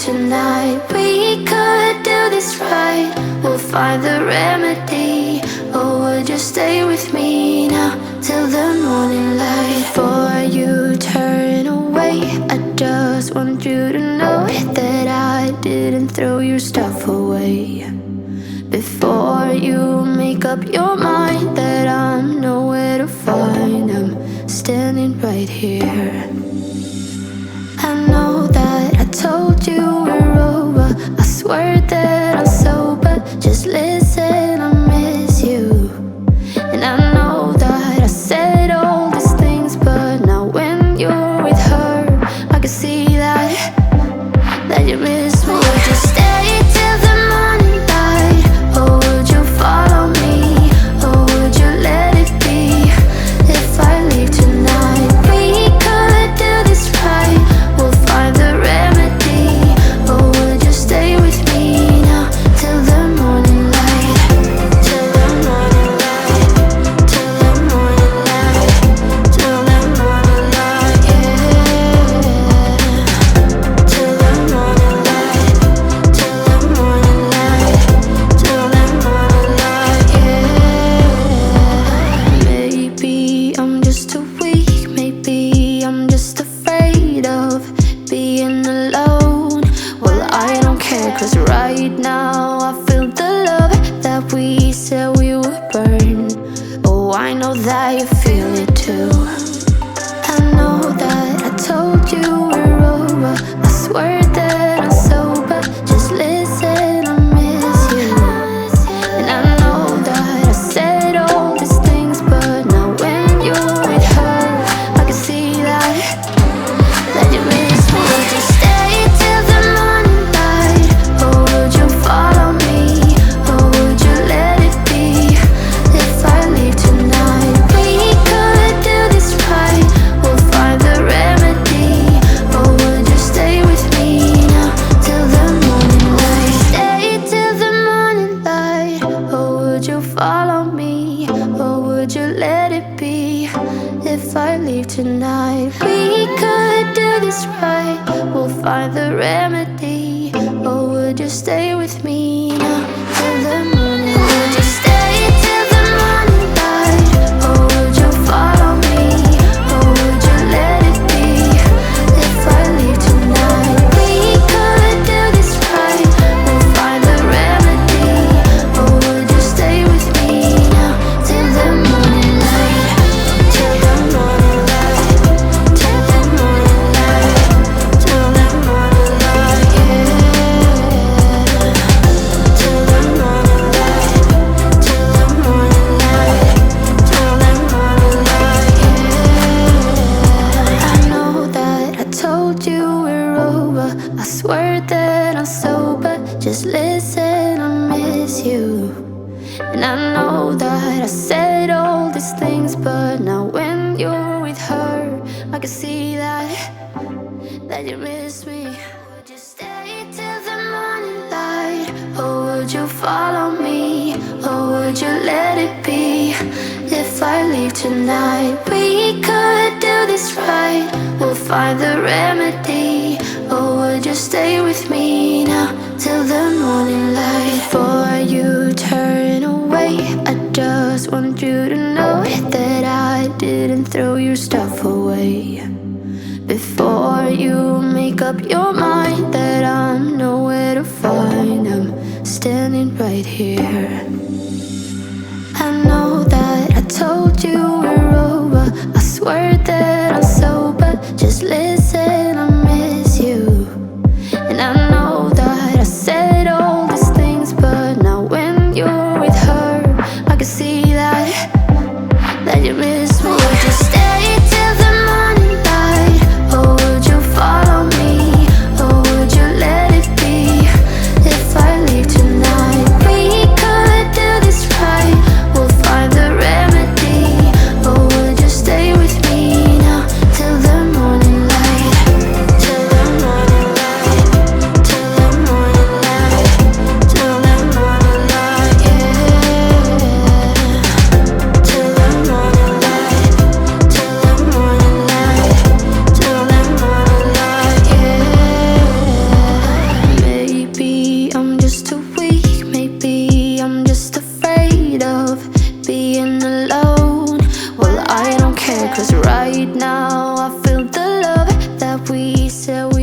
tonight, we could do this right. We'll find the remedy. Or would you stay with me now till the morning light? Before you turn away, I just want you to know that I didn't throw your stuff away. Before you make up your mind that I'm nowhere to find, I'm standing right here. I know that I told you we're over. I swear that I'm sober. Just listen, I miss you. And I know that I said all these things, but now when you're with her, I can see that you miss me. Would you stay till the morning light? Or would you follow me? Or would you let it be? If I leave tonight, we could do this right. We'll find the remedy. Or would you stay with me now till the morning light? Till the morning light. Till the morning light. Till the morning light, yeah. Till the morning light. Till the morning light. Till the morning light, yeah. Maybe I'm just too weak. Maybe I'm just afraid of being alone. Well, I don't care, 'cause right now I feel the love that we said we would burn. Oh, I know that you feel it too. I know that I told you we're over. I swear that I'm sober. Just listen, I miss you. And I know that I said all these things, but now when you're with her, I can see that you miss me. Would you stay till the morning light? Or would you follow me? Or would you let it be? If I leave tonight, we could do this right. We'll find the remedy. Or would you stay with me now till the morning light? Stay till the morning light. Or would you follow me? Or would you let it be? If I leave tonight, we could do this right. We'll find the remedy. Or would you stay with me now till the morning light? Would you stay till the morning light? Or would you follow me? Or would you let it be? If I leave tonight, we could do this right. We'll find the remedy. Or would you stay with me now till the morning light? Till the morning light. Till the morning light. Till the morning light, yeah. Till the morning light. Till the morning light. Till the morning light, yeah. I know that I told you we're over. I swear that I'm sober. Just listen, I miss you. And I know that I said all these things, but now when you're with her, I can see that you miss me. Would you stay till the morning light? Or would you follow me? Or would you let it be? If I leave tonight, we could do this right. We'll find the remedy. Or would you stay with me now till the morning light? Before you turn away, I just want you to know that I didn't throw your stuff away. Before you make up your mind that I'm nowhere to find, I'm standing right here. I know that I told you we're over. I swear that I'm sober. Just listen, I miss you. And I know that I said all these things, but now when you're with her, I can see that you miss me. Would you stay till the morning light? Or would you follow me? Or would you let it be? If I leave tonight, we could do this right. We'll find the remedy. Or would you stay with me now till the morning light? cause right now I feel the love that we said we